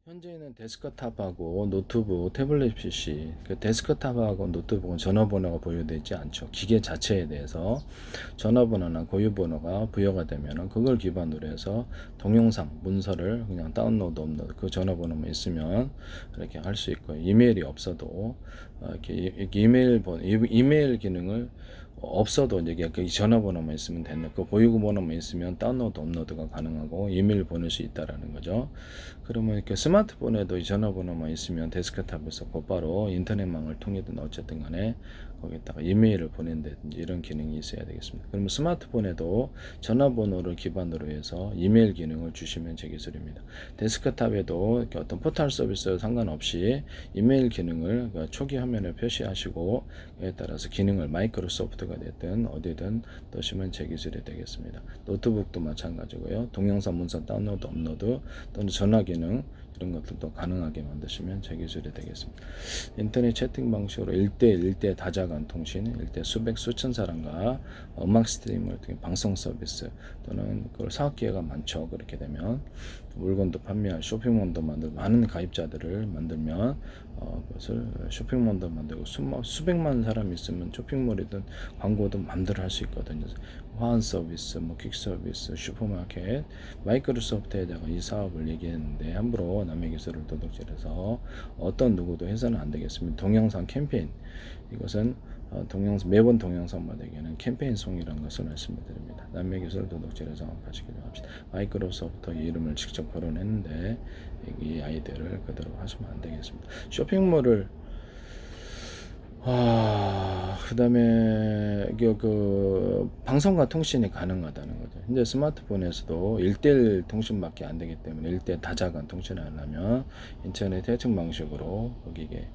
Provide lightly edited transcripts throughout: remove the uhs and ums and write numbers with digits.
현재는 데스크탑하고 노트북, 태블릿 PC, 그 데스크탑하고 노트북은 전화번호가 부여되어 있지 않죠. 기계 자체에 대해서 전화번호나 고유번호가 부여가 되면 그걸 기반으로 해서 동영상, 문서를 그냥 다운로드, 업로드 그 전화번호만 있으면 이렇게 할 수 있고요. 이메일이 없어도 이렇게 이메일 기능을 없어도 이제 그 전화번호만 있으면 되는 그 보유번호만 있으면 다운로드 업로드가 가능하고 이메일 보낼 수 있다라는 거죠. 그러면 이렇게 스마트폰에도 이 전화번호만 있으면 데스크탑에서 곧바로 인터넷망을 통해든 어쨌든 간에 거기다가 이메일을 보낸다든지 이런 기능이 있어야 되겠습니다. 그러면 스마트폰에도 전화번호를 기반으로 해서 이메일 기능을 주시면 제 기술입니다. 데스크탑에도 이렇게 어떤 포털 서비스 상관없이 이메일 기능을 초기 화면에 표시하시고 에 따라서 기능을 마이크로소프트가 됐든 어디든 넣으시면 제 기술이 되겠습니다. 노트북도 마찬가지고요. 동영상 문서 다운로드 업로드 또는 전화 기능 이런 것들도 가능하게 만드시면 제 기술이 되겠습니다. 인터넷 채팅 방식으로 1대1대 다자간 통신, 1대 수백 수천 사람과 음악 스트리밍을 통해 방송 서비스 또는 그걸 사업 기회가 많죠. 그렇게 되면 물건도 판매할 쇼핑몰도 만들고 많은 가입자들을 만들면 그것을 쇼핑몰도 만들고 수백만 사람이 있으면 쇼핑몰이든 광고도 마음대로 할 수 있거든요. 화환 서비스, 퀵 서비스, 슈퍼마켓, 마이크로소프트에다가 이 사업을 얘기했는데 함부로 남의 기술을 도둑질해서 어떤 누구도 해서는 안 되겠습니다. 동영상 캠페인 이것은 동영상 매번 동영상마다 얘기하는 캠페인송이라는 것을 말씀드립니다. 남의 기술을 도둑질해서 파시기 합시다. 마이크로소프트 이름을 직접 거론했는데 이 아이디어를 그대로 하시면 안 되겠습니다. 쇼핑몰을 그다음에 방송과 통신이 가능하다는 거죠. 현재 스마트폰에서도 1대1 통신밖에 안 되기 때문에 1대 다자간 통신을 하려면 인터넷 해팅 방식으로 거기에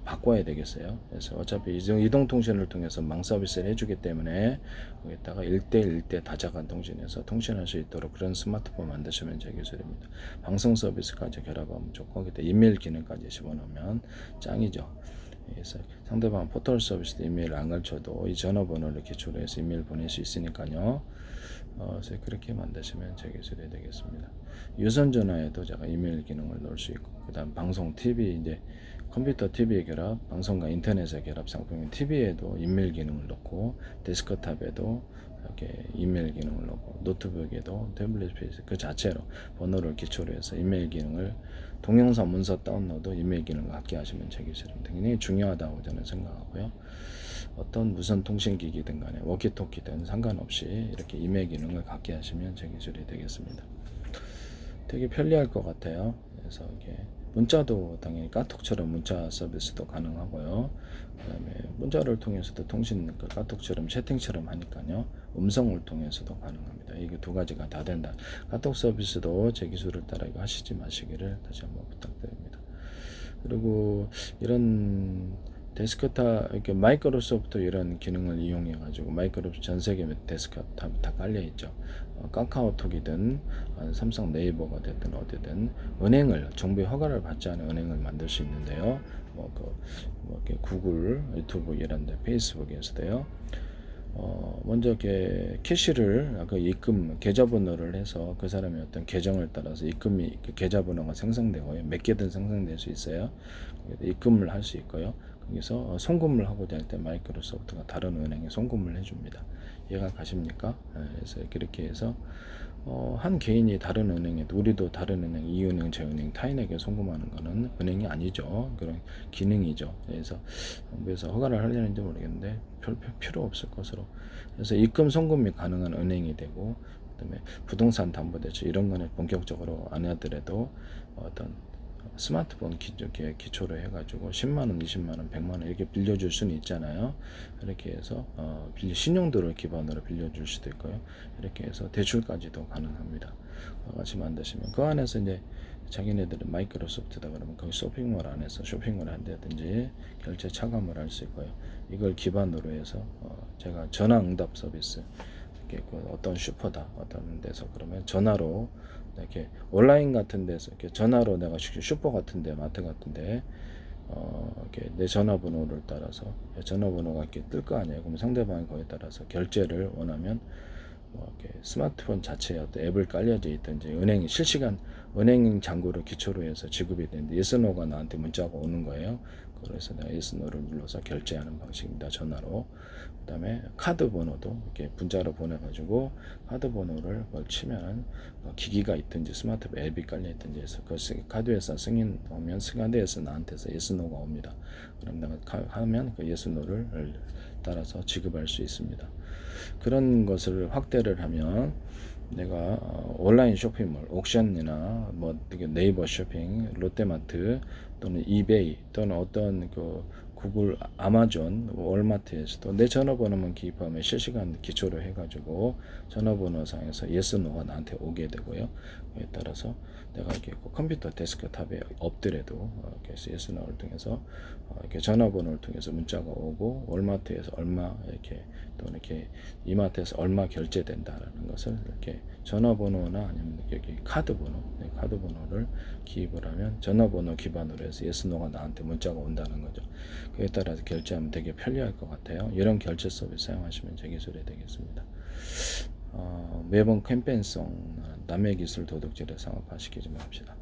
바꿔야 되겠어요. 그래서 어차피 이동 통신을 통해서 망 서비스를 해주기 때문에 거기다가 1대1, 1대 다자간 통신해서 통신할 수 있도록 그런 스마트폰 만드시면 제 기술입니다. 방송 서비스까지 결합하면 좋고 거기다 이메일 기능까지 집어넣으면 짱이죠. 그래서 상대방 포털 서비스 이메일 안 가르쳐도 이 전화번호를 기초로 해서 이메일 보낼 수 있으니까요. 그래서 그렇게 만드시면 제 기술이 되겠습니다. 유선 전화에도 제가 이메일 기능을 넣을 수 있고, 그다음 방송 TV 이제 컴퓨터 TV 결합, 방송과 인터넷의 결합 상품인 TV에도 이메일 기능을 넣고, 데스크탑에도 이렇게 이메일 기능을 넣고, 노트북에도 태블릿 PC 그 자체로 번호를 기초로 해서 이메일 기능을 동영상 문서 다운로드 이메일 기능을 갖게 하시면 제 기술입니다. 굉장히 중요하다고 저는 생각하고요. 어떤 무선 통신기기든 간에 워키토키든 상관없이 이렇게 이메일 기능을 갖게 하시면 제 기술이 되겠습니다. 되게 편리할 것 같아요. 그래서 이게 문자도 당연히 카톡처럼 문자 서비스도 가능하고요. 그다음에 문자를 통해서도 통신 카톡처럼 채팅처럼 하니까요. 음성을 통해서도 가능합니다. 이게 두 가지가 다 된다. 카톡 서비스도 제 기술을 따라 이거 하시지 마시기를 다시 한번 부탁드립니다. 그리고 이런 데스크탑 이렇게 마이크로소프트 이런 기능을 이용해 가지고 마이크로소프트 전 세계 데스크탑 다 깔려 있죠. 카카오톡이든 삼성 네이버가 됐든 어디든 은행을 정부의 허가를 받지 않은 은행을 만들 수 있는데요. 이렇게 구글, 유튜브 이런 데 페이스북에서도요. 먼저 이렇게 캐시를 그 입금 계좌번호를 해서 그 사람의 어떤 계정을 따라서 입금이 계좌번호가 생성되고요. 몇 개든 생성될 수 있어요. 입금을 할 수 있고요. 거기서 송금을 하고자 할 때 마이크로소프트가 다른 은행에 송금을 해줍니다. 이해가 가십니까? 그래서 그렇게 해서 한 개인이 다른 은행에 우리도 다른 은행, 이 은행, 저 은행, 타인에게 송금하는 거는 은행이 아니죠. 그런 기능이죠. 그래서 정부에서 허가를 하려는지 모르겠는데 별 필요 없을 것으로. 그래서 입금 송금이 가능한 은행이 되고 그다음에 부동산 담보대출 이런 거는 본격적으로 안 하더라도 어떤 스마트폰 기초로 해가지고 10만원, 20만원, 100만원 이렇게 빌려줄 수는 있잖아요. 이렇게 해서 신용도를 기반으로 빌려줄 수도 있고요. 이렇게 해서 대출까지도 가능합니다. 같이 만드시면 그 안에서 이제 자기네들은 마이크로소프트다 그러면 거기 쇼핑몰 안에서 쇼핑을 한다든지 결제 차감을 할 수 있고요. 이걸 기반으로 해서 제가 전화 응답 서비스 어떤 슈퍼다 어떤 데서 그러면 전화로 이렇게 온라인 같은 데서 이렇게 전화로 내가 슈퍼 같은데 마트 같은데 이렇게 내 전화번호를 따라서 전화번호가 이렇게 뜰 거 아니에요. 그럼 상대방이 거기에 따라서 결제를 원하면 이렇게 스마트폰 자체에 어떤 앱을 깔려져 있든지 은행이 실시간 은행 잔고를 기초로 해서 지급이 되는데 yes, no가 나한테 문자가 오는 거예요. 그래서 내가 yes, no를 눌러서 결제하는 방식입니다. 전화로. 그 다음에 카드 번호도 이렇게 문자로 보내가지고 카드 번호를 뭘 치면 기기가 있든지 스마트폰 앱이 깔려 있든지 해서 그 카드회사 승인 오면 카드회사 나한테서 yes, no가 옵니다. 그럼 내가 하면 그 yes, no를 따라서 지급할 수 있습니다. 그런 것을 확대를 하면 내가 온라인 쇼핑몰, 옥션이나 뭐 네이버 쇼핑, 롯데마트 또는 이베이 또는 어떤 그 구글, 아마존, 월마트에서도 내 전화번호만 기입하면 실시간 기초로 해가지고 전화번호상에서 yes, no가 나한테 오게 되고요. 그에 따라서 내가 이렇게 컴퓨터 데스크탑에 없더라도 이렇게 yes, no를 통해서 이렇게 전화번호를 통해서 문자가 오고 월마트에서 얼마 이렇게 또 이렇게 이마트에서 얼마 결제된다라는 것을 이렇게 전화번호나 아니면 여기 카드번호, 카드번호를 기입을 하면 전화번호 기반으로 해서 yes, no가 나한테 문자가 온다는 거죠. 그에 따라서 결제하면 되게 편리할 것 같아요. 이런 결제 서비스 사용하시면 제 기술이 되겠습니다. 매번 캠페인성 남의 기술 도둑질에 상업화시키지 맙시다.